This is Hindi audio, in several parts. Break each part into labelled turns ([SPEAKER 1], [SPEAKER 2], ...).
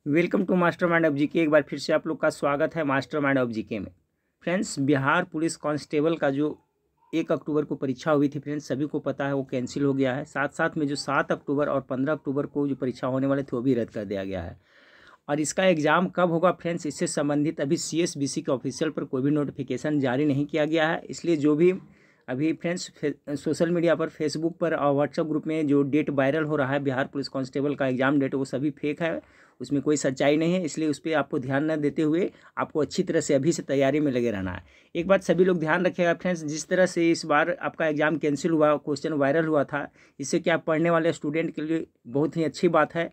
[SPEAKER 1] Welcome to mastermind of GK. एक बार फिर से आप लोग का स्वागत है मास्टर माइंड ऑफ जीके में। फ्रेंड्स, बिहार पुलिस कांस्टेबल का जो 1 अक्टूबर को परीक्षा हुई थी फ्रेंड्स, सभी को पता है वो कैंसिल हो गया है। साथ साथ में जो 7 अक्टूबर और 15 अक्टूबर को जो परीक्षा होने वाले थे वो भी रद्द कर दिया गया है। और इसका एग्ज़ाम कब होगा फ्रेंड्स, इससे संबंधित अभी CSBC के ऑफिशियल पर कोई भी नोटिफिकेशन जारी नहीं किया गया है। इसलिए जो भी अभी फ्रेंड्स सोशल मीडिया पर, फेसबुक पर और व्हाट्सएप ग्रुप में जो डेट वायरल हो रहा है बिहार पुलिस कांस्टेबल का एग्ज़ाम डेट, वो सभी फेक है, उसमें कोई सच्चाई नहीं है। इसलिए उस पर आपको ध्यान न देते हुए आपको अच्छी तरह से अभी से तैयारी में लगे रहना है। एक बात सभी लोग ध्यान रखिएगा फ्रेंड्स, जिस तरह से इस बार आपका एग्ज़ाम कैंसिल हुआ, क्वेश्चन वायरल हुआ था, इससे क्या पढ़ने वाले स्टूडेंट के लिए बहुत ही अच्छी बात है।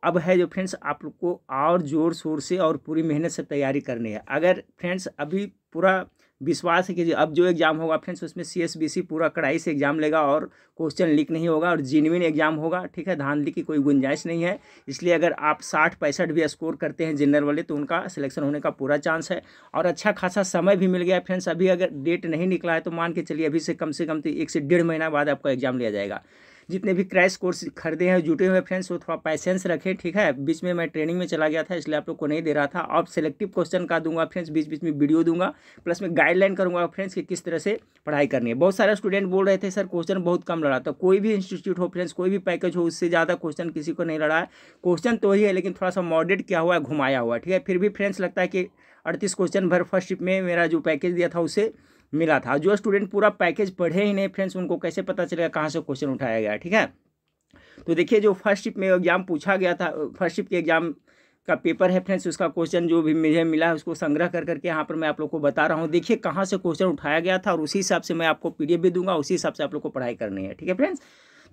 [SPEAKER 1] अब है जो फ्रेंड्स, आप लोग को और ज़ोर शोर से और पूरी मेहनत से तैयारी करनी है। अगर फ्रेंड्स अभी पूरा विश्वास है कि अब जो एग्ज़ाम होगा फ्रेंड्स उसमें CSBC पूरा कड़ाई से एग्ज़ाम लेगा और क्वेश्चन लीक नहीं होगा और जेन्युइन एग्ज़ाम होगा, ठीक है। धांधली की कोई गुंजाइश नहीं है। इसलिए अगर आप 60-65 भी स्कोर करते हैं जनरल वाले तो उनका सिलेक्शन होने का पूरा चांस है और अच्छा खासा समय भी मिल गया है फ्रेंड्स। अभी अगर डेट नहीं निकला है तो मान के चलिए अभी से कम तो 1 से 1.5 महीना बाद आपका एग्ज़ाम लिया जाएगा। जितने भी क्रैश कोर्स खरीदे हैं, जुटे हुए फ्रेंड्स, वो थोड़ा पैसेंस रखें, ठीक है। बीच में मैं ट्रेनिंग में चला गया था इसलिए आप लोग को नहीं दे रहा था। अब सेलेक्टिव क्वेश्चन का दूंगा फ्रेंड्स, बीच बीच में वीडियो दूंगा, प्लस में गाइडलाइन करूंगा फ्रेंड्स कि किस तरह से पढ़ाई करनी है। बहुत सारे स्टूडेंट बोल रहे थे सर क्वेश्चन बहुत कम लड़ा, तो कोई भी इंस्टीट्यूट हो फ्रेंड्स, कोई भी पैकेज हो, उससे ज़्यादा क्वेश्चन किसी को नहीं लड़ा है। क्वेश्चन तो ही है लेकिन थोड़ा सा मॉडरेट किया हुआ है, घुमाया हुआ, ठीक है। फिर भी फ्रेंड्स लगता है कि 38 क्वेश्चन भर फर्स्ट शिफ्ट में मेरा जो पैकेज दिया था उससे मिला था। जो स्टूडेंट पूरा पैकेज पढ़े ही नहीं फ्रेंड्स, उनको कैसे पता चलेगा कहाँ से क्वेश्चन उठाया गया, ठीक है। तो देखिए, जो फर्स्ट शिफ्ट में एग्जाम पूछा गया था, फर्स्ट शिफ्ट के एग्जाम का पेपर है फ्रेंड्स, उसका क्वेश्चन जो भी मुझे मिला है उसको संग्रह कर करके यहाँ पर मैं आप लोग को बता रहा हूँ। देखिए कहाँ से क्वेश्चन उठाया गया था और उसी हिसाब से मैं आपको PDF भी दूंगा, उसी हिसाब से आप लोग को पढ़ाई करनी है, ठीक है फ्रेंड्स।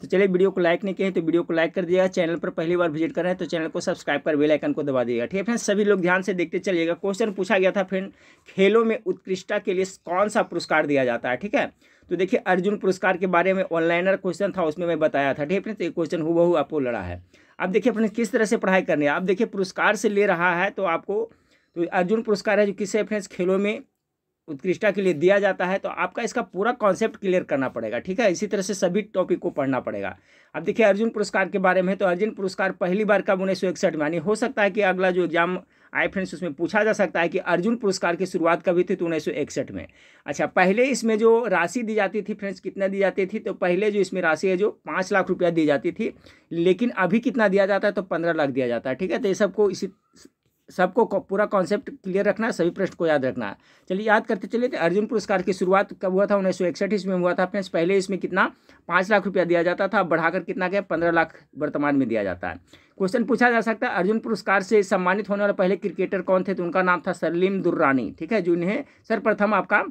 [SPEAKER 1] तो चलिए, वीडियो को लाइक नहीं किए तो वीडियो को लाइक कर दिएगा। चैनल पर पहली बार विजिट कर रहे हैं तो चैनल को सब्सक्राइब कर बेल आइकन को दबा दिएगा, ठीक है फ्रेंड्स। सभी लोग ध्यान से देखते चलिएगा। क्वेश्चन पूछा गया था फ्रेंड, खेलों में उत्कृष्टता के लिए कौन सा पुरस्कार दिया जाता है, ठीक है। तो देखिए, अर्जुन पुरस्कार के बारे में ऑनलाइनर क्वेश्चन था, उसमें मैं बताया था, ठीक है फ्रेंड्स। एक क्वेश्चन हूबहू आपको लड़ा है। अब देखिए फ्रेंड्स, किस तरह से पढ़ाई करनी है। अब देखिए, पुरस्कार से ले रहा है तो आपको, तो अर्जुन पुरस्कार है जो किससे फ्रेंड्स, खेलों में उत्कृष्टता के लिए दिया जाता है। तो आपका इसका पूरा कॉन्सेप्ट क्लियर करना पड़ेगा, ठीक है। इसी तरह से सभी टॉपिक को पढ़ना पड़ेगा। अब देखिए, अर्जुन पुरस्कार के बारे में, तो अर्जुन पुरस्कार पहली बार कब, 1961 में। यानी हो सकता है कि अगला जो एग्जाम आए फ्रेंड्स उसमें पूछा जा सकता है कि अर्जुन पुरस्कार की शुरुआत कभी थी, तो 1961 में। अच्छा, पहले इसमें जो राशि दी जाती थी फ्रेंड्स, कितना दी जाती थी, तो पहले जो इसमें राशि है जो 5 लाख रुपया दी जाती थी, लेकिन अभी कितना दिया जाता है, तो 15 लाख दिया जाता है, ठीक है। तो ये सबको पूरा कॉन्सेप्ट क्लियर रखना है, सभी प्रश्न को याद रखना है। चलिए याद करते चलिए। तो अर्जुन पुरस्कार की शुरुआत कब हुआ था, 1961 ईस्वी में हुआ था फ्रेंड्स। पहले इसमें कितना, 5 लाख रुपया दिया जाता था, बढ़ाकर कितना गया, 15 लाख वर्तमान में दिया जाता है। क्वेश्चन पूछा जा सकता है, अर्जुन पुरस्कार से सम्मानित होने वाले पहले क्रिकेटर कौन थे, तो उनका नाम था सलीम दुर्रानी, ठीक है, जिन्हें सर्वप्रथम आपका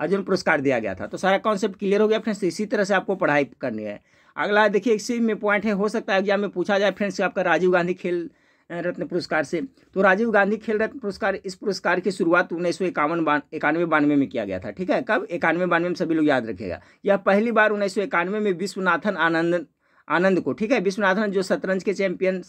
[SPEAKER 1] अर्जुन पुरस्कार दिया गया था। तो सारा कॉन्सेप्ट क्लियर हो गया फ्रेंड्स। इसी तरह से आपको पढ़ाई करनी है। अगला देखिए, इसी में पॉइंट है, हो सकता है एग्जाम में पूछा जाए फ्रेंड्स आपका राजीव गांधी खेल रत्न पुरस्कार से। तो राजीव गांधी खेल रत्न पुरस्कार, इस पुरस्कार की शुरुआत 1991-92 में किया गया था, ठीक है। कब, 91-92 में, सभी लोग याद रखेगा। यह पहली बार 1991 में विश्वनाथन आनंद को, ठीक है, विश्वनाथन जो शतरंज के चैंपियन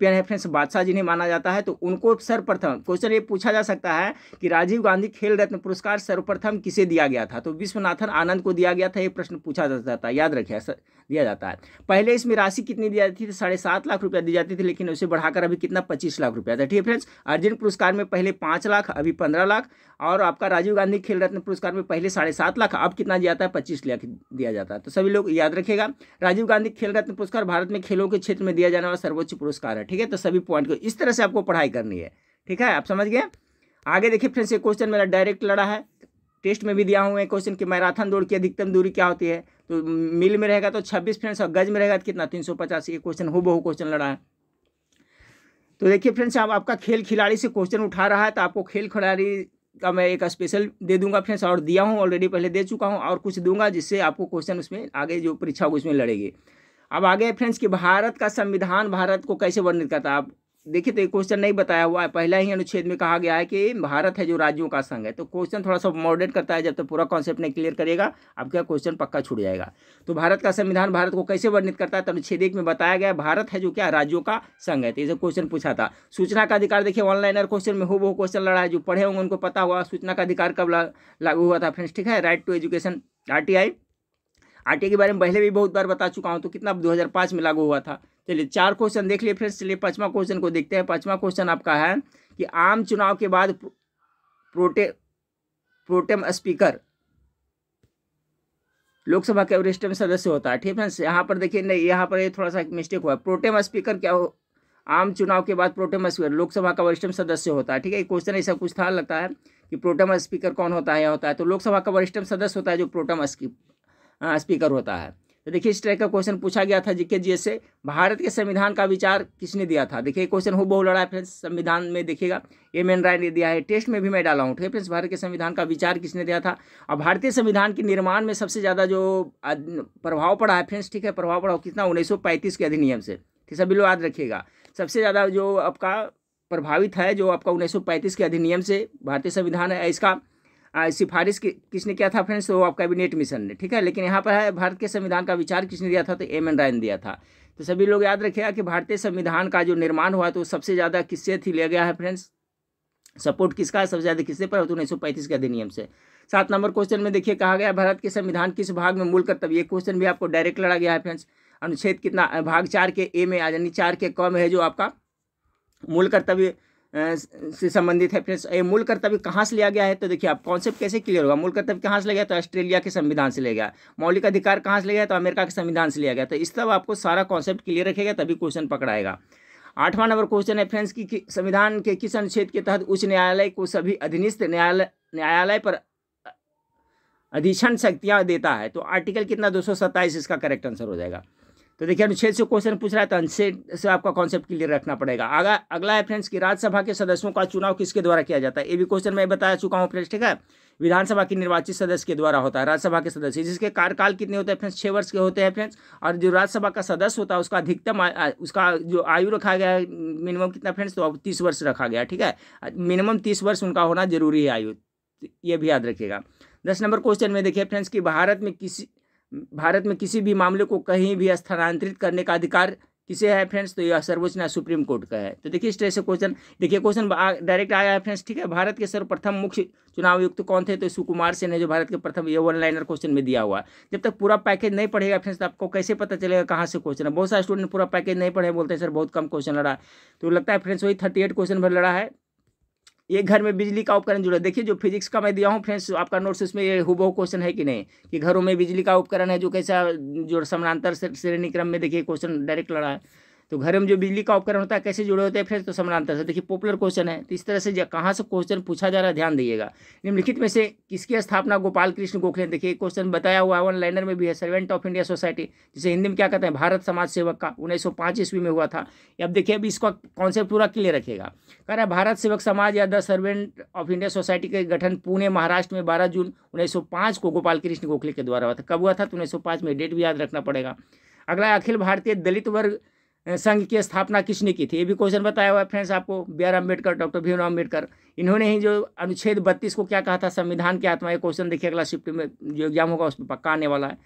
[SPEAKER 1] है फ्रेंड्स, बादशाह जिन्हें माना जाता है, तो उनको सर्वप्रथम, क्वेश्चन ये पूछा जा सकता है कि राजीव गांधी खेल रत्न पुरस्कार सर्वप्रथम किसे दिया गया था, तो विश्वनाथन आनंद को दिया गया था। ये प्रश्न पूछा जाता है, याद रखिए, दिया जाता है। पहले इसमें राशि कितनी दी जाती थी, 7.5 लाख रुपया दी जाती थी, लेकिन उसे बढ़ाकर अभी कितना, 25 लाख रुपया था, ठीक है फ्रेंड्स। अर्जुन पुरस्कार में पहले 5 लाख, अभी 15 लाख, और आपका राजीव गांधी खेल रत्न पुरस्कार में पहले 7.5 लाख, अब कितना दिया जाता है, 25 लाख दिया जाता है। तो सभी लोग याद रखिएगा। राजीव गांधी खेल रत्न पुरस्कार भारत में खेलों के क्षेत्र में दिया जाने वाला सर्वोच्च पुरस्कार है, ठीक है। तो सभी पॉइंट को इस तरह से आपको पढ़ाई करनी है, ठीक है, आप समझ गए। आगे देखिए फ्रेंड्स, ये क्वेश्चन मेरा डायरेक्ट लड़ा है, टेस्ट में भी दिया हुआ है क्वेश्चन कि मैराथन दौड़ की अधिकतम दूरी क्या होती है। तो मील में रहेगा तो 26 फ्रेंड्स, और गज में रहेगा तो कितना, 350। ये क्वेश्चन हूबहू क्वेश्चन लड़ा है। तो देखिए फ्रेंड्स, अब आपका खेल खिलाड़ी से क्वेश्चन उठा रहा है, तो आपको खेल खिलाड़ी का मैं एक स्पेशल दे दूंगा फ्रेंड्स, और दिया हूँ ऑलरेडी, पहले दे चुका हूँ, और कुछ दूंगा जिससे आपको क्वेश्चन उसमें आगे जो परीक्षा होगी उसमें लड़ेगी। अब आगे फ्रेंड्स कि भारत का संविधान भारत को कैसे वर्णित करता है। आप देखिए, तो ये क्वेश्चन नहीं बताया हुआ है, पहला ही अनुच्छेद में कहा गया है कि भारत है जो राज्यों का संघ है। तो क्वेश्चन थोड़ा सा मॉडरेट करता है, जब तक पूरा कॉन्सेप्ट नहीं क्लियर करेगा आपका क्वेश्चन पक्का छूट जाएगा। तो भारत का संविधान भारत को कैसे वर्णित करता है, तो अनुच्छेद 1 में बताया गया, भारत है जो क्या, राज्यों का संघ है। तो ये क्वेश्चन पूछा था। सूचना का अधिकार, देखिए ऑनलाइनर क्वेश्चन में हूबहू क्वेश्चन लड़ा है, जो पढ़े होंगे उनको पता हुआ सूचना का अधिकार कब लागू हुआ था फ्रेंड्स, ठीक है। राइट टू एजुकेशन, RTI के बारे में पहले भी बहुत बार बता चुका हूँ। तो कितना, 2005 में लागू हुआ था। चलिए 4 क्वेश्चन देख लिए फ्रेंड्स। चलिए 5वां क्वेश्चन को देखते हैं। 5वां क्वेश्चन आपका है कि आम चुनाव के बाद प्रोटेम स्पीकर लोकसभा के वरिष्ठतम सदस्य होता है। ठीक है फ्रेंड्स, यहाँ पर देखिए नहीं, यहाँ पर ये थोड़ा सा मिस्टेक हुआ है। प्रोटेम स्पीकर क्या हो, आम चुनाव के बाद प्रोटेम स्पीकर लोकसभा का वरिष्ठतम सदस्य होता है। ठीक है, क्वेश्चन ऐसा कुछ था, लगता है कि प्रोटेम स्पीकर कौन होता है, होता है तो लोकसभा का वरिष्ठतम सदस्य होता है जो प्रोटेम स्पीकर होता है। तो देखिए इस तरह का क्वेश्चन पूछा गया था जीके जीएस से। भारत के संविधान का विचार किसने दिया था? देखिए क्वेश्चन हूबहू लड़ा है फ्रेंड्स, संविधान में देखिएगा एम.एन. राय ने दिया है, टेस्ट में भी मैं डाला हूँ। ठीक है फ्रेंड्स, भारत के संविधान का विचार किसने दिया था? और भारतीय संविधान के निर्माण में सबसे ज़्यादा जो प्रभाव पड़ा है फ्रेंड्स, ठीक है, प्रभाव पड़ा कितना? 1935 के अधिनियम से। ठीक, सभी लोग याद रखिएगा, सबसे ज़्यादा जो आपका प्रभावित है जो आपका 1935 के अधिनियम से भारतीय संविधान है। इसका सिफारिश किसने किया था फ्रेंड्स? तो आप कैबिनेट मिशन ने। ठीक है, लेकिन यहाँ पर है भारत के संविधान का विचार किसने दिया था? तो एम.एन. राय ने दिया था। तो सभी लोग याद रखिएगा कि भारतीय संविधान का जो निर्माण हुआ तो सबसे ज़्यादा किससे थी लिया गया है फ्रेंड्स? सपोर्ट किसका है सबसे ज़्यादा, किससे पर? तो 1935 के अधिनियम से। 7 नंबर क्वेश्चन में देखिए कहा गया भारत के संविधान किस भाग में मूल कर्तव्य, ये क्वेश्चन भी आपको डायरेक्ट लड़ा गया है फ्रेंड्स। अनुच्छेद कितना? भाग 4 के ए में यानी 4 के क में है जो आपका मूल कर्तव्य से संबंधित है फ्रेंड्स। ये मूल कर्तव्य कहाँ से लिया गया है? तो देखिए आप कॉन्सेप्ट कैसे क्लियर होगा। मूल कर्तव्य कहाँ से लिया गया? तो ऑस्ट्रेलिया के संविधान से लिया गया। मौलिक अधिकार कहाँ से लिया गया? तो अमेरिका के संविधान से लिया गया। तो इस तरह आपको सारा कॉन्सेप्ट क्लियर रखेगा तभी क्वेश्चन पकड़ाएगा। 8वां नंबर क्वेश्चन है फ्रेंड्स कि संविधान के किस अनुच्छेद के तहत उच्च न्यायालय को सभी अधीनस्थ न्यायालय पर अधीक्षण शक्तियाँ देता है? तो आर्टिकल कितना? 227 इसका करेक्ट आंसर हो जाएगा। तो देखिए अनुच्छेद से क्वेश्चन पूछ रहा है तो अनुच्छेद से आपका कॉन्सेप्ट क्लियर रखना पड़ेगा। अगला है फ्रेंड्स कि राज्यसभा के सदस्यों का चुनाव किसके द्वारा किया जाता है? ये भी क्वेश्चन मैं बता चुका हूँ फ्रेंड्स। ठीक है, विधानसभा की निर्वाचित सदस्य के द्वारा होता है राज्यसभा के सदस्य, जिसके कार्यकाल कितने होते हैं फ्रेंड्स? 6 वर्ष के होते हैं फ्रेंड्स। और जो राज्यसभा का सदस्य होता है उसका अधिकतम उसका जो आयु रखा गया है मिनिमम कितना फ्रेंड्स? तो 30 वर्ष रखा गया। ठीक है, मिनिमम 30 वर्ष उनका होना जरूरी है आयु, ये भी याद रखिएगा। 10 नंबर क्वेश्चन में देखिए फ्रेंड्स कि भारत में किसी भी मामले को कहीं भी स्थानांतरित करने का अधिकार किसे है फ्रेंड्स? तो यह सर्वोच्च न्यायालय सुप्रीम कोर्ट का है। तो देखिए इस तरह से क्वेश्चन, देखिए क्वेश्चन डायरेक्ट आया है फ्रेंड्स। ठीक है, भारत के सर्वप्रथम मुख्य चुनाव आयुक्त कौन थे? तो सुकुमार सेन है जो भारत के प्रथम, ये 1 लाइनर क्वेश्चन में दिया हुआ है। जब तक पूरा पैकेज नहीं पढ़ेगा फ्रेंड्स तो आपको कैसे पता चलेगा कहाँ से क्वेश्चन है? बहुत सारे स्टूडेंट पूरा पैकेज नहीं पढ़े, बोलते हैं सर बहुत कम क्वेश्चन लड़ा है। तो लगता है फ्रेंड्स वही 38 क्वेश्चन भर लड़ा है। एक घर में बिजली का उपकरण जुड़ा, देखिए जो फिजिक्स का मैं दिया हूँ फ्रेंड्स आपका नोट्स, उसमें ये हुबहू क्वेश्चन है कि नहीं कि घरों में बिजली का उपकरण है जो कैसा जो समानांतर श्रेणी क्रम में, देखिए क्वेश्चन डायरेक्ट लड़ा है। तो घर में जो बिजली का उपकरण होता है कैसे जुड़े होते हैं फ्रेंड्स? तो समानांतर से। देखिए पॉपुलर क्वेश्चन है, तो इस तरह से कहाँ से क्वेश्चन पूछा जा रहा है ध्यान दीजिएगा। निम्नलिखित में से किसकी स्थापना गोपाल कृष्ण गोखले ने? देखिए क्वेश्चन बताया हुआ 1 लाइनर में भी है, सर्वेंट ऑफ इंडिया सोसाइटी, जिसे हिंदी में क्या कहते हैं? भारत समाज सेवक का, 1905 ईस्वी में हुआ था। अब देखिए अभी इसका कॉन्सेप्ट पूरा क्लियर रखेगा। कह रहा है भारत सेवक समाज या the servant of India society के गठन पुणे महाराष्ट्र में 12 जून 1905 को गोपाल कृष्ण गोखले के द्वारा हुआ था। कब हुआ था? तो 1905 में, डेट भी याद रखना पड़ेगा। अगला अखिल भारतीय दलित वर्ग संघ की स्थापना किसने की थी? ये भी क्वेश्चन बताया हुआ है फ्रेंड्स आपको। B.R. अम्बेडकर, डॉक्टर भीमराव अम्बेडकर, इन्होंने ही जो अनुच्छेद 32 को क्या कहा था? संविधान की आत्मा। ये क्वेश्चन देखिए अगला शिफ्ट में जो एग्जाम होगा उसमें पक्का आने वाला है।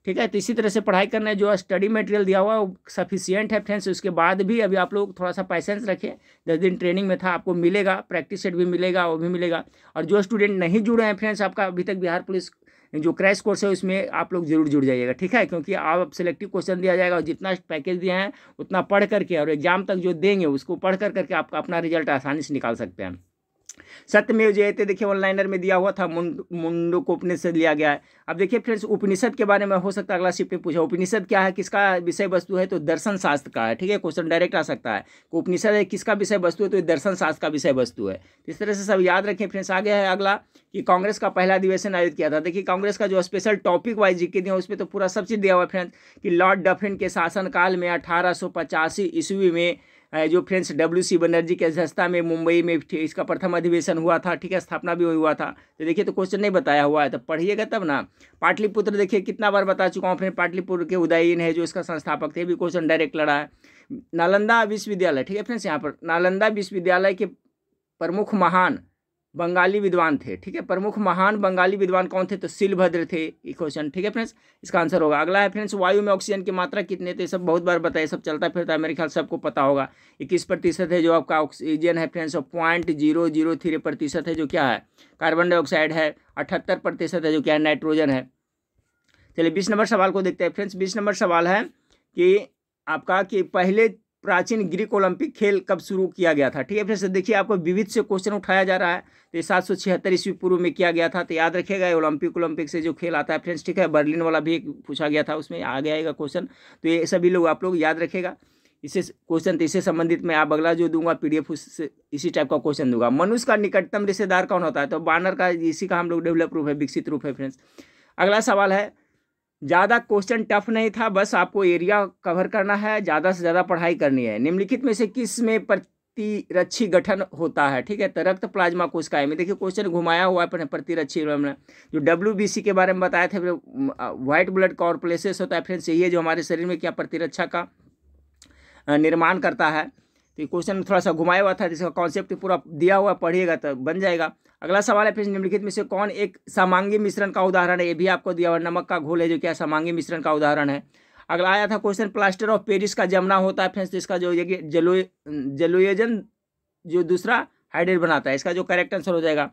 [SPEAKER 1] ठीक है, तो इसी तरह से पढ़ाई करना है। जो स्टडी मटेरियल दिया हुआ है वो सफिशियंट है फ्रेंड्स। उसके बाद भी अभी आप लोग थोड़ा सा पैसेंस रखें, 10 दिन ट्रेनिंग में था, आपको मिलेगा, प्रैक्टिस सेट भी मिलेगा, वो भी मिलेगा। और जो स्टूडेंट नहीं जुड़े हैं फ्रेंड्स, आपका अभी तक बिहार पुलिस जो क्रैश कोर्स है उसमें आप लोग जरूर जुड़ जाइएगा। ठीक है, क्योंकि आप सिलेक्टिव क्वेश्चन दिया जाएगा और जितना पैकेज दिए हैं उतना पढ़ करके और एग्जाम तक जो देंगे उसको पढ़ करके आप अपना रिजल्ट आसानी से निकाल सकते हैं। सत्यमेव जयते देखिए 1 लाइनर में दिया हुआ था, मुंडको उपनिषद लिया गया है। अब देखिए फ्रेंड्स उपनिषद के बारे में हो सकता है अगला शिफ्ट में पूछा। उपनिषद क्या है, किसका विषय वस्तु है? तो दर्शन शास्त्र का है। ठीक है, क्वेश्चन डायरेक्ट आ सकता है। उपनिषद है किसका विषय वस्तु है? तो दर्शन शास्त्र का विषय वस्तु है। इस तरह से सब याद रखें फ्रेंड्स। आगे है अगला कि कांग्रेस का पहला अधिवेशन आयोजित किया था। देखिए कांग्रेस का जो स्पेशल टॉपिक वाइज जीके दिया उसमें तो पूरा सब चीज़ दिया हुआ है फ्रेंड्स कि लॉर्ड डफरिन के शासनकाल में 1885 ईस्वी में जो फ्रेंड्स WC बनर्जी की अध्यक्षता में मुंबई में इसका प्रथम अधिवेशन हुआ था। ठीक है, स्थापना भी हुआ था। तो देखिए तो क्वेश्चन नहीं बताया हुआ है तो पढ़िएगा तब ना। पाटलिपुत्र देखिए कितना बार बता चुका हूँ फ्रेंड, पाटलिपुत्र के उदयन है जो इसका संस्थापक थे, भी क्वेश्चन डायरेक्ट लड़ा है। नालंदा विश्वविद्यालय, ठीक है फ्रेंड्स, यहाँ पर नालंदा विश्वविद्यालय के प्रमुख महान बंगाली विद्वान थे। ठीक है, प्रमुख महान बंगाली विद्वान कौन थे? तो शिलभद्र थे ये क्वेश्चन। ठीक है फ्रेंड्स, इसका आंसर होगा। अगला है फ्रेंड्स वायु में ऑक्सीजन की मात्रा कितने थे? सब बहुत बार बताए, सब चलता फिरता है, मेरे ख्याल सबको पता होगा। 21% है जो आपका ऑक्सीजन है फ्रेंड्स, और 0.003% है जो क्या है? कार्बन डाइऑक्साइड है। 78% है जो क्या है? नाइट्रोजन है। चलिए 20 नंबर सवाल को देखते हैं फ्रेंड्स। 20 नंबर सवाल है कि आपका कि पहले प्राचीन ग्रीक ओलंपिक खेल कब शुरू किया गया था। ठीक है फ्रेंड्स, देखिए आपको विविध से क्वेश्चन उठाया जा रहा है। तो ये 776 ईस्वी पूर्व में किया गया था। तो याद रखिएगा ओलंपिक से जो खेल आता है फ्रेंड्स, ठीक है, बर्लिन वाला भी पूछा गया था, उसमें आ गया क्वेश्चन। तो ये सभी लोग आप लोग याद रखेगा इससे क्वेश्चन। तो इससे संबंधित मैं आप अगला जो दूंगा PDF उससे इसी टाइप का क्वेश्चन दूंगा। मनुष्य का निकटतम रिश्तेदार कौन होता है? तो बानर का, इसी का हम लोग डेवलप रूप है, विकसित रूप है फ्रेंड्स। अगला सवाल है, ज़्यादा क्वेश्चन टफ नहीं था, बस आपको एरिया कवर करना है, ज़्यादा से ज़्यादा पढ़ाई करनी है। निम्नलिखित में से किस में प्रतिरक्षी गठन होता है? ठीक है, तो रक्त प्लाज्मा कोशिकाएं में। देखिए क्वेश्चन घुमाया हुआ है प्रतिरक्षी में, जो WBC के बारे में बताए थे, व्हाइट ब्लड कॉर्पलेसेस होता है फ्रेंड्स, ये जो हमारे शरीर में क्या प्रतिरक्षा का निर्माण करता है। तो ये क्वेश्चन थोड़ा सा घुमाया हुआ था, जिसका कॉन्सेप्ट पूरा दिया हुआ, पढ़िएगा तो बन जाएगा। अगला सवाल है फिर, निम्नलिखित में से कौन एक समांगी मिश्रण का उदाहरण है? ये भी आपको दिया हुआ, नमक का घोल है जो क्या समांगी मिश्रण का उदाहरण है। अगला आया था क्वेश्चन, प्लास्टर ऑफ पेरिस का जमना होता है फ्रेंड्स, इसका जो जलोयजन जो दूसरा हाइड्रेट बनाता है, इसका जो करेक्ट आंसर हो जाएगा।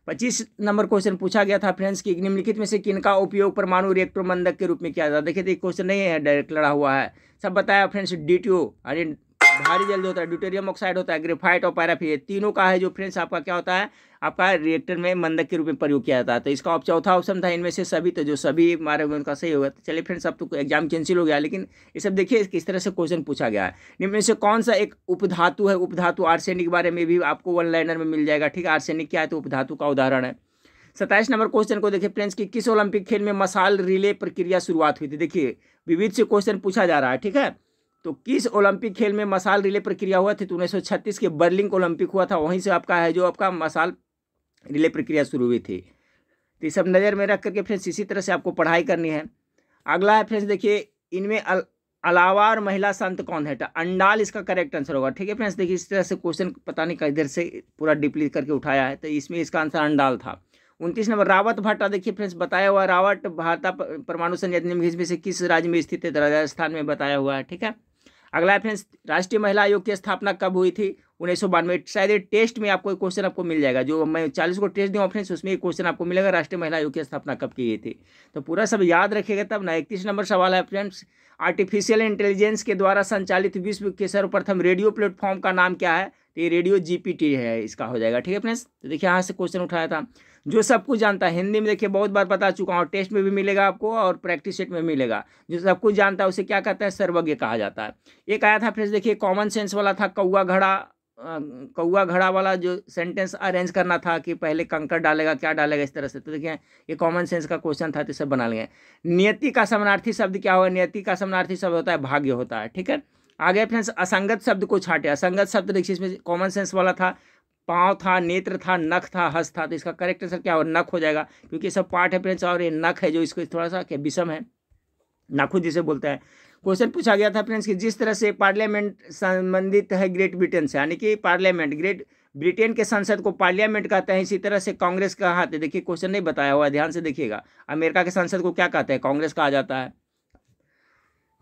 [SPEAKER 1] 25 नंबर क्वेश्चन पूछा गया था फ्रेंड्स कि निम्नलिखित में से किनका उपयोग परमाणु रिएक्टर मंदक के रूप में किया जाता है? देखिए क्वेश्चन नहीं है, डायरेक्ट लड़ा हुआ है, सब बताया फ्रेंड्स। DTO यानी भारी जल जो होता है, ड्यूटेरियम ऑक्साइड होता है, ग्रेफाइट और पैराफिन, तीनों का है जो फ्रेंड्स आपका क्या होता है, आपका रिएक्टर में मंदक के रूप में प्रयोग किया जाता है। तो इसका चौथा ऑप्शन था इनमें से सभी, तो जो सभी मारे हुए उनका सही होगा। तो चलिए फ्रेंड्स, अब तो एग्जाम कैंसिल हो गया, लेकिन ये सब देखिए किस तरह से क्वेश्चन पूछा गया है। निम्न में से कौन सा एक उपधातु है? उपधातु आर्सेनिक के बारे में भी आपको वन लाइनर में मिल जाएगा। ठीक है, आर्सेनिक क्या है? तो उपधातु का उदाहरण है। 27 नंबर क्वेश्चन को देखिए फ्रेंड्स कि किस ओलंपिक खेल में मशाल रिले प्रक्रिया शुरुआत हुई थी? देखिए विविध से क्वेश्चन पूछा जा रहा है। ठीक है, तो किस ओलंपिक खेल में मशाल रिले प्रक्रिया हुआ थी? तो 1936 के बर्लिन ओलंपिक हुआ था, वहीं से आपका है जो आपका मशाल रिले प्रक्रिया शुरू हुई थी। तो ये सब नज़र में रख करके फ्रेंड्स इसी तरह से आपको पढ़ाई करनी है। अगला है फ्रेंड्स, देखिए इनमें अलावा और महिला संत कौन है? तो अंडाल इसका करेक्ट आंसर होगा। ठीक है फ्रेंड्स, देखिए इस तरह से क्वेश्चन पता नहीं किधर से पूरा डीपली करके उठाया है, तो इसमें इसका आंसर अंडाल था। 29 नंबर रावत भाटा, देखिए फ्रेंड्स बताया हुआ, रावत भाटा परमाणु संयंत्र निम्नलिखित में से किस राज्य में स्थित है? राजस्थान में बताया हुआ है। ठीक है, अगला है फ्रेंड्स, राष्ट्रीय महिला आयोग की स्थापना कब हुई थी? 1992। शायद ये टेस्ट में आपको क्वेश्चन आपको मिल जाएगा, जो मैं 40 को टेस्ट दूंगा फ्रेंड्स, उसमें एक क्वेश्चन आपको मिलेगा, राष्ट्रीय महिला आयोग की स्थापना कब की गई थी। तो पूरा सब याद रखिएगा तब ना। 31 नंबर सवाल है फ्रेंड्स, आर्टिफिशियल इंटेलिजेंस के द्वारा संचालित विश्व के सर्वप्रथम रेडियो प्लेटफॉर्म का नाम क्या है? तो ये रेडियो GPT है, इसका हो जाएगा। ठीक है फ्रेंड्स, तो देखिए यहाँ से क्वेश्चन उठाया था। जो सब कुछ जानता है, हिंदी में देखिए बहुत बार बता चुका हूँ, टेस्ट में भी मिलेगा आपको और प्रैक्टिस सेट में मिलेगा। जो सब कुछ जानता है उसे क्या कहता है? सर्वज्ञ कहा जाता है। एक आया था फ्रेंड्स, देखिए कॉमन सेंस वाला था, कौआ घड़ा वाला जो सेंटेंस अरेंज करना था कि पहले कंकर डालेगा, क्या डालेगा, इस तरह से। तो देखिए ये कॉमन सेंस का क्वेश्चन था, तो सब बना लिए। नियति का समानार्थी शब्द क्या होगा? नियति का समानार्थी शब्द होता है भाग्य होता है। ठीक है, आगे फ्रेंड्स असंगत शब्द को छांटे। असंगत शब्द देखिए इसमें कॉमन सेंस वाला था, पाँव था, नेत्र था, नख था, हस्त था, तो इसका करेक्ट आंसर क्या हो? नख हो जाएगा, क्योंकि सब पार्ट है फ्रेंड्स, और ये नख है जो इसको थोड़ा सा क्या विषम है, नाखुद जिसे बोलते हैं। क्वेश्चन पूछा गया था फ्रेंड्स कि जिस तरह से पार्लियामेंट संबंधित है ग्रेट ब्रिटेन से, यानी कि पार्लियामेंट ग्रेट ब्रिटेन के संसद को पार्लियामेंट कहते हैं, इसी तरह से कांग्रेस कहा जाता है। देखिए क्वेश्चन नहीं बताया हुआ है, ध्यान से देखिएगा। अमेरिका के संसद को क्या कहते हैं? कांग्रेस कहा जाता है।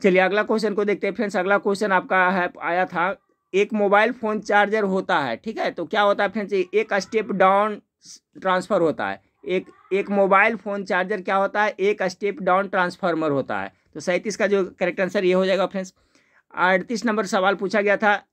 [SPEAKER 1] चलिए अगला क्वेश्चन को देखते हैं फ्रेंड्स। अगला क्वेश्चन आपका है आया था, एक मोबाइल फ़ोन चार्जर होता है। ठीक है, तो क्या होता है फ्रेंड्स? एक स्टेप डाउन ट्रांसफ़र होता है। एक मोबाइल फ़ोन चार्जर क्या होता है? एक स्टेप डाउन ट्रांसफार्मर होता है। तो 37 का जो करेक्ट आंसर ये हो जाएगा फ्रेंड्स। 38 नंबर सवाल पूछा गया था,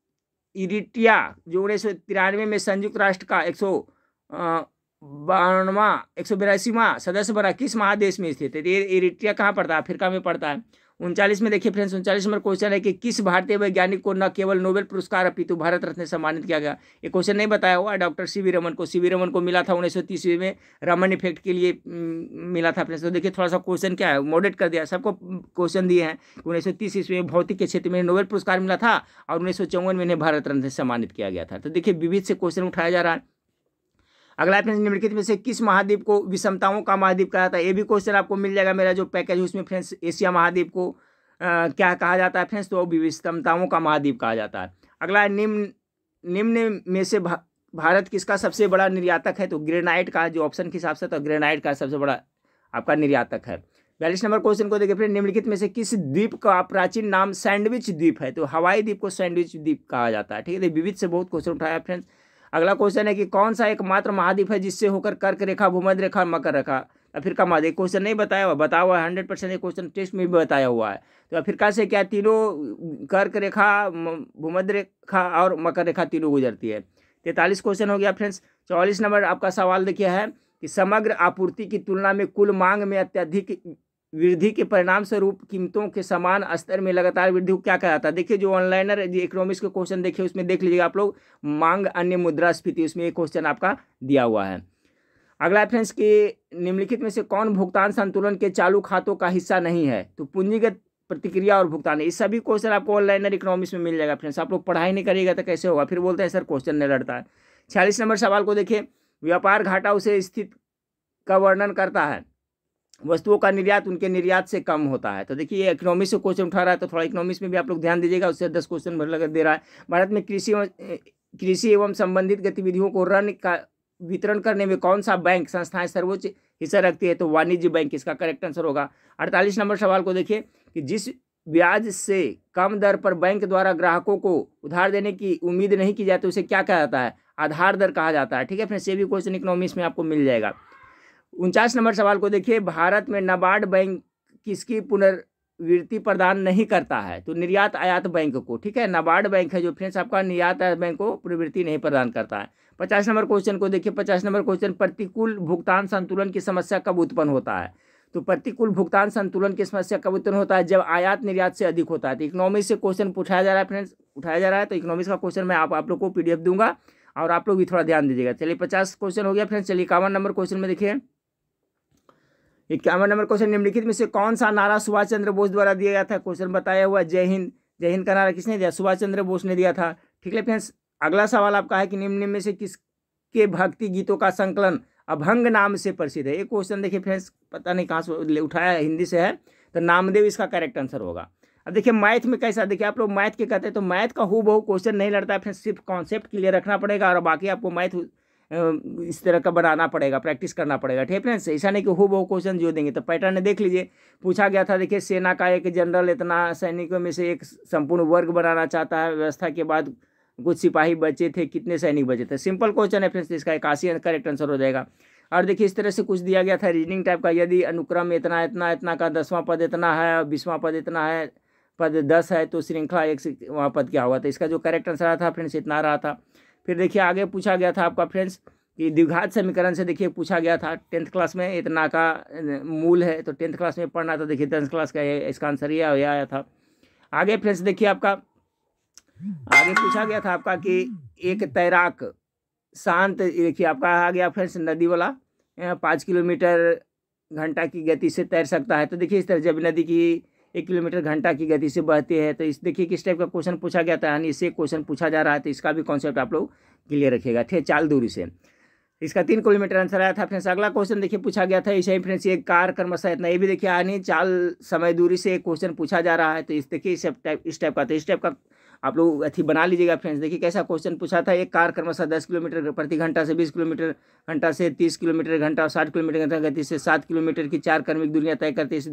[SPEAKER 1] इरिट्रिया जो 1993 में संयुक्त राष्ट्र का 182वां सदस्य बना, किस महादेश में स्थित है? ये इरिट्रिया कहाँ पड़ता है? अफ्रीका में पड़ता है। 39 में देखिए फ्रेंड्स, 39 नंबर क्वेश्चन है कि किस भारतीय वैज्ञानिक को न केवल नोबेल पुरस्कार अपितु भारत रत्न से सम्मानित किया गया? ये क्वेश्चन नहीं बताया हुआ। डॉक्टर CV रमन को, CV रमन को मिला था 1930 में, रमन इफेक्ट के लिए मिला था फ्रेंड्स। तो देखिए थोड़ा सा क्वेश्चन क्या है, मॉडरेट कर दिया, सबको क्वेश्चन दिए हैं। 1930 ईस्वी में भौतिक के क्षेत्र में नोबेल पुरस्कार मिला था, और 1954 में इन्हें भारत रत्न से सम्मानित किया गया था। तो देखिए विविध से क्वेश्चन उठाया जा रहा है। अगला फ्रेंड्स, निम्नलिखित में से किस महाद्वीप को विषमताओं का महाद्वीप कहा जाता है? ये भी क्वेश्चन आपको मिल जाएगा, मेरा जो पैकेज है उसमें फ्रेंड्स। एशिया महाद्वीप को क्या कहा जाता है फ्रेंड्स? तो विषमताओं का महाद्वीप कहा जाता है। अगला निम्न में से भारत किसका सबसे बड़ा निर्यातक है? तो ग्रेनाइट का, जो ऑप्शन के हिसाब से तो ग्रेनाइट का सबसे बड़ा आपका निर्यातक है। 42 नंबर क्वेश्चन को देखिए फ्रेंड, निम्नलिखित में से किस द्वीप का प्राचीन नाम सैंडविच द्वीप है? तो हवाई द्वीप को सैंडविच द्वीप कहा जाता है। ठीक है, विविध से बहुत क्वेश्चन उठाया फ्रेंड्स। अगला क्वेश्चन है कि कौन सा एकमात्र महाद्वीप है जिससे होकर कर्क रेखा, भूमध्य रेखा और मकर रेखा? या फिर कम आधा, एक क्वेश्चन नहीं बताया हुआ है 100%, एक क्वेश्चन टेस्ट में भी बताया हुआ है। तो अफ्रीका से क्या तीनों कर्क रेखा, भूमध्य रेखा और मकर रेखा तीनों गुजरती है। 43 क्वेश्चन हो गया फ्रेंड्स। 44 नंबर आपका सवाल देखिए है कि समग्र आपूर्ति की तुलना में कुल मांग में अत्यधिक वृद्धि के परिणाम स्वरूप कीमतों के समान स्तर में लगातार वृद्धि को क्या कहता है। देखिए जो ऑनलाइनर इकोनॉमिक्स के क्वेश्चन देखिए उसमें देख लीजिएगा आप लोग, मांग अन्य मुद्रास्फीति, उसमें एक क्वेश्चन आपका दिया हुआ है। अगला फ्रेंड्स कि निम्नलिखित में से कौन भुगतान संतुलन के चालू खातों का हिस्सा नहीं है। तो पूंजीगत प्रतिक्रिया और भुगतान, ये सभी क्वेश्चन आपको ऑनलाइनर इकोनॉमिक्स में मिल जाएगा फ्रेंड्स। आप लोग पढ़ाई नहीं करिएगा तो कैसे होगा, फिर बोलते हैं सर क्वेश्चन नहीं लड़ता है। 46 नंबर सवाल को देखिए, व्यापार घाटा उसे स्थिति का वर्णन करता है, वस्तुओं का निर्यात उनके निर्यात से कम होता है। तो देखिए ये इकोनॉमिक्स से क्वेश्चन उठा रहा है, तो थोड़ा इकोनॉमिक्स में भी आप लोग ध्यान दीजिएगा, उससे 10 क्वेश्चन भर लगा दे रहा है। भारत में कृषि एवं संबंधित गतिविधियों को ऋण का वितरण करने में कौन सा बैंक संस्थाएं सर्वोच्च हिस्सा रखती है। तो वाणिज्य बैंक इसका करेक्ट आंसर होगा। 48 नंबर सवाल को देखिए कि जिस ब्याज से कम दर पर बैंक द्वारा ग्राहकों को उधार देने की उम्मीद नहीं की जाती उसे क्या कहा जाता है, आधार दर कहा जाता है। ठीक है फ्रेंड्स, ये भी क्वेश्चन इकोनॉमिक्स में आपको मिल जाएगा। 49 नंबर सवाल को देखिए, भारत में नाबार्ड बैंक किसकी पुनर्वृत्ति प्रदान नहीं करता है। तो निर्यात आयात बैंक को, ठीक है, नाबार्ड बैंक है जो फ्रेंड्स आपका निर्यात आयात बैंक को पुनर्वृत्ति नहीं प्रदान करता है। 50 नंबर क्वेश्चन को देखिए, 50 नंबर क्वेश्चन, प्रतिकूल भुगतान संतुलन की समस्या कब उत्पन्न होता है। तो प्रतिकूल भुगतान संतुलन की समस्या कब उत्पन्न होता है, जब आयात निर्यात से अधिक होता है। तो इकोनॉमिक्स से क्वेश्चन पूछा जा रहा है फ्रेंड्स, उठाया जा रहा है। तो इकोनॉमिक्स का क्वेश्चन मैं आप लोग को PDF दूंगा और आप लोग भी थोड़ा ध्यान दीजिएगा। चलिए 50 क्वेश्चन हो गया फ्रेंड्स। चलिए 51 नंबर क्वेश्चन में देखिए, 51 नंबर क्वेश्चन, निम्नलिखित में से कौन सा नारा सुभाष चंद्र बोस द्वारा दिया गया था। क्वेश्चन बताया हुआ, जय हिंद। जय हिंद का नारा किसने दिया, सुभाष चंद्र बोस ने दिया था। ठीक है फ्रेंड्स, अगला सवाल आपका है कि निम्न में से किसके भक्ति गीतों का संकलन अभंग नाम से प्रसिद्ध है। एक क्वेश्चन देखिए फ्रेंड्स, पता नहीं कहाँ से उठाया है, हिंदी से है, तो नामदेव इसका करेक्ट आंसर होगा। अब देखिए मैथ में कैसा, देखिए आप लोग मैथ के कहते हैं तो मैथ का हूबहू क्वेश्चन नहीं लड़ता है फ्रेंड्स, सिर्फ कॉन्सेप्ट क्लियर रखना पड़ेगा और बाकी आपको मैथ इस तरह का बनाना पड़ेगा, प्रैक्टिस करना पड़ेगा। ठीक है फ्रेंड्स, ऐसा नहीं कि हूबहू क्वेश्चन जो देंगे। तो पैटर्न देख लीजिए, पूछा गया था, देखिए सेना का एक जनरल इतना सैनिकों में से एक संपूर्ण वर्ग बनाना चाहता है, व्यवस्था के बाद कुछ सिपाही बचे थे, कितने सैनिक बचे थे। सिंपल क्वेश्चन है फ्रेंड्स, इसका 81 करेक्ट आंसर हो जाएगा। और देखिए इस तरह से कुछ दिया गया था रीजनिंग टाइप का, यदि अनुक्रम इतना इतना इतना का 10वां पद इतना है और 20वां पद इतना है, पद 10 है, तो श्रृंखला 1 से वहाँ पद क्या हुआ। तो इसका जो करेक्ट आंसर आया था फ्रेंड्स इतना रहा था। फिर देखिए आगे पूछा गया था आपका फ्रेंड्स कि द्विघात समीकरण से देखिए पूछा गया था 10th क्लास में, इतना का मूल है, तो 10th क्लास में पढ़ना था। देखिए 10th क्लास का इसका आंसर ये आया था। आगे फ्रेंड्स देखिए आपका आगे पूछा गया था आपका कि एक तैराक शांत, देखिए आपका आ गया फ्रेंड्स नदी वाला 5 किलोमीटर घंटा की गति से तैर सकता है। तो देखिए इस तरह जब नदी की 1 किलोमीटर घंटा की गति से बहती है, तो इस देखिए किस टाइप का क्वेश्चन पूछा गया था, यानी इससे क्वेश्चन पूछा जा रहा है। तो इसका भी कॉन्सेप्ट आप लोग क्लियर रखिएगा। ठीक है, चाल दूरी से इसका 3 किलोमीटर आंसर आया था फ्रेंड्स। अगला क्वेश्चन देखिए पूछा गया था ऐसे ही फ्रेंड्स, एक कार क्रमशः इतना, ये भी देखिए यानी चाल समय दूरी से एक क्वेश्चन पूछा जा रहा है। तो इस देखिए इस टाइप का, तो इस टाइप का आप लोग अथी बना लीजिएगा फ्रेंड्स। देखिए कैसा क्वेश्चन पूछा था, एक कार क्रमशः 10 किलोमीटर प्रति घंटा से 20 किलोमीटर घंटा से 30 किलोमीटर घंटा और 60 किलोमीटर घंटा गति से 7 किलोमीटर की 4 क्रमिक दूरियां तय करते, इस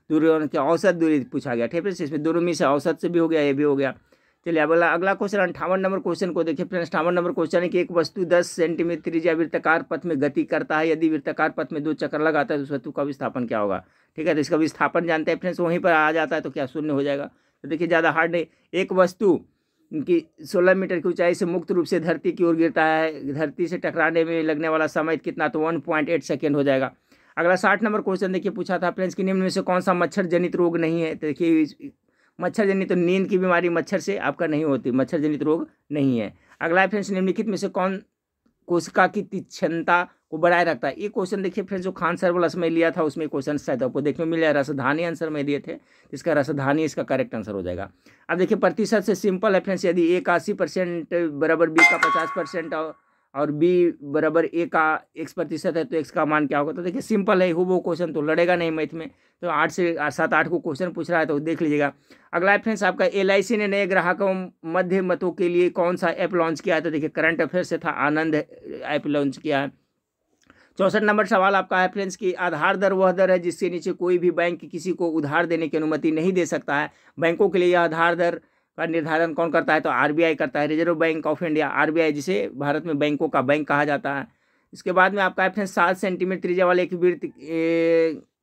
[SPEAKER 1] दूरियों की औसत दूरी पूछा गया। ठीक है, इसमें दोनों में से औसत से भी हो गया, ये भी हो गया। चलिए अगला क्वेश्चन 58 नंबर क्वेश्चन को देखिए फ्रेंड्स। 58 नंबर क्वेश्चन है कि एक वस्तु 10 सेंटीमीटर त्रिज्या वृत्ताकार पथ में गति करता है, यदि वृत्ताकार पथ में 2 चक्कर लगाता है तो उस वस्तु का विस्थापन क्या होगा। ठीक है, तो इसका विस्थापन जानते हैं फ्रेंड्स, वहीं पर आ जाता है तो क्या शून्य हो जाएगा। तो देखिए ज़्यादा हार्ड नहीं, एक वस्तु की 16 मीटर की ऊंचाई से मुक्त रूप से धरती की ओर गिरता है, धरती से टकराने में लगने वाला समय कितना, तो 1.8 सेकेंड हो जाएगा। अगला 60 नंबर क्वेश्चन देखिए पूछा था फ्रेंड्स कि निम्न में से कौन सा मच्छर जनित रोग नहीं है। तो देखिए मच्छर जनित, तो नींद की बीमारी मच्छर से आपका नहीं होती, मच्छर जनित रोग नहीं है। अगला फ्रेंड्स, निम्नलिखित में से कौन कोशिका की तीक्ष्णता को बनाए रखता है। ये क्वेश्चन देखिए फ्रेंड्स जो खान सर वाला समय लिया था उसमें क्वेश्चन शायद आपको देखने को मिल जाए, रसधानी आंसर में दिए थे, इसका रसधानी इसका करेक्ट आंसर हो जाएगा। अब देखिए प्रतिशत से सिंपल है फ्रेंड्स, यदि A का 80% बराबर B का 50% और B बराबर A का X% है तो X का मान क्या होगा। तो देखिए सिंपल है, वो क्वेश्चन तो लड़ेगा नहीं मैथ में। तो 8 से 7-8 को क्वेश्चन पूछ रहा है तो देख लीजिएगा। अगला है फ्रेंड्स आपका LIC ने नए ग्राहकों मध्य मतों के लिए कौन सा ऐप लॉन्च किया है। तो देखिए करंट अफेयर से था, आनंद ऐप लॉन्च किया है। 64 नंबर सवाल आपका है फ्रेंड्स की आधार दर वह दर है जिसके नीचे कोई भी बैंक किसी को उधार देने की अनुमति नहीं दे सकता है। बैंकों के लिए यह आधार दर का निर्धारण कौन करता है। तो RBI करता है, reserve bank of India, RBI जिसे भारत में बैंकों का बैंक कहा जाता है। इसके बाद में आपका है फ्रेंड्स 7 सेंटीमीटर त्रिज्या वाले एक वृत्त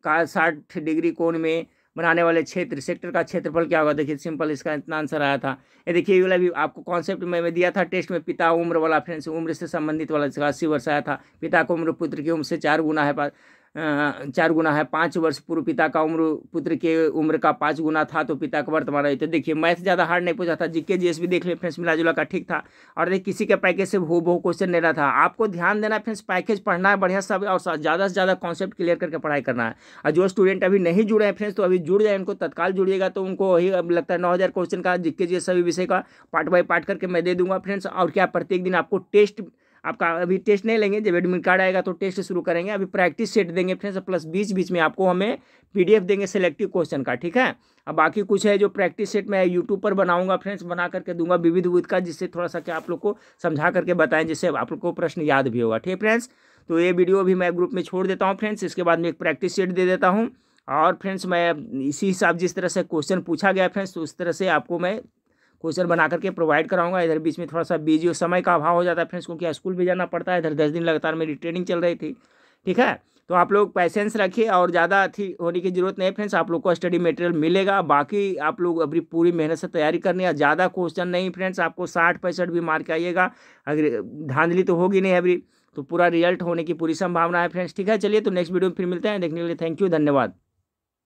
[SPEAKER 1] का 60 डिग्री कोण में बनाने वाले क्षेत्र सेक्टर का क्षेत्रफल क्या होगा। देखिए सिंपल इसका इतना आंसर आया था। ये देखिए ये वाला भी आपको कॉन्सेप्ट में दिया था टेस्ट में, पिता उम्र वाला फ्रेंड्स, उम्र से संबंधित वाला 80 वर्ष आया था। पिता का उम्र पुत्र की उम्र से 4 गुना है, 4 गुना है। 5 वर्ष पूर्व पिता का उम्र पुत्र के उम्र का 5 गुना था, तो पिता का वर्तमान है। तो देखिए मैथ ज़्यादा हार्ड नहीं पूछा था, जीके जीएस भी देख ले फ्रेंड्स, मिला जुला का ठीक था। और देखिए किसी के पैकेज से हो क्वेश्चन लेना था। आपको ध्यान देना फ्रेंड्स, पैकेज पढ़ना है बढ़िया सब, और ज़्यादा से ज़्यादा कॉन्सेप्ट क्लियर करके पढ़ाई करना है। और जो स्टूडेंट अभी नहीं जुड़े हैं फ्रेंड्स, तो अभी जुड़ जाए, इनको तत्काल जुड़िएगा तो उनको वही अब लगता है 9000 क्वेश्चन का जीके जीएस सभी विषय का पार्ट बाय पार्ट करके मैं दे दूंगा फ्रेंड्स। और क्या प्रत्येक दिन आपको टेस्ट, आपका अभी टेस्ट नहीं लेंगे, जब एडमिट कार्ड आएगा तो टेस्ट शुरू करेंगे। अभी प्रैक्टिस सेट देंगे फ्रेंड्स, प्लस बीच बीच में आपको हमें पीडीएफ देंगे सिलेक्टिव क्वेश्चन का, ठीक है। अब बाकी कुछ है जो प्रैक्टिस सेट मैं यूट्यूब पर बनाऊंगा फ्रेंड्स, बना करके दूंगा विविध विविध का, जिससे थोड़ा सा क्या आप लोग को समझा करके बताएं, जिससे आप लोग को प्रश्न याद भी होगा, ठीक फ्रेंड्स। तो ये वीडियो भी मैं ग्रुप में छोड़ देता हूँ फ्रेंड्स, इसके बाद में एक प्रैक्टिस सेट दे देता हूँ। और फ्रेंड्स मैं इसी हिसाब जिस तरह से क्वेश्चन पूछा गया फ्रेंड्स, तो उस तरह से आपको मैं क्वेश्चन बना करके प्रोवाइड कराऊंगा। इधर बीच में थोड़ा सा बिजी समय का अभाव हो जाता है फ्रेंड्स, क्योंकि स्कूल भी जाना पड़ता है। इधर 10 दिन लगातार मेरी ट्रेनिंग चल रही थी, ठीक है। तो आप लोग पैसेंस रखिए, और ज़्यादा अथी होने की जरूरत नहीं फ्रेंड्स, आप लोग को स्टडी मटेरियल मिलेगा। बाकी आप लोग अभी पूरी मेहनत से तैयारी करनी है, ज़्यादा क्वेश्चन नहीं फ्रेंड्स, आपको 60-65 भी मार्क आइएगा। अगर धांधली तो होगी नहीं अभी, तो पूरा रिजल्ट होने की पूरी संभावना है फ्रेंड्स, ठीक है। चलिए तो नेक्स्ट वीडियो में फिर मिलते हैं, देखने के लिए थैंक यू, धन्यवाद।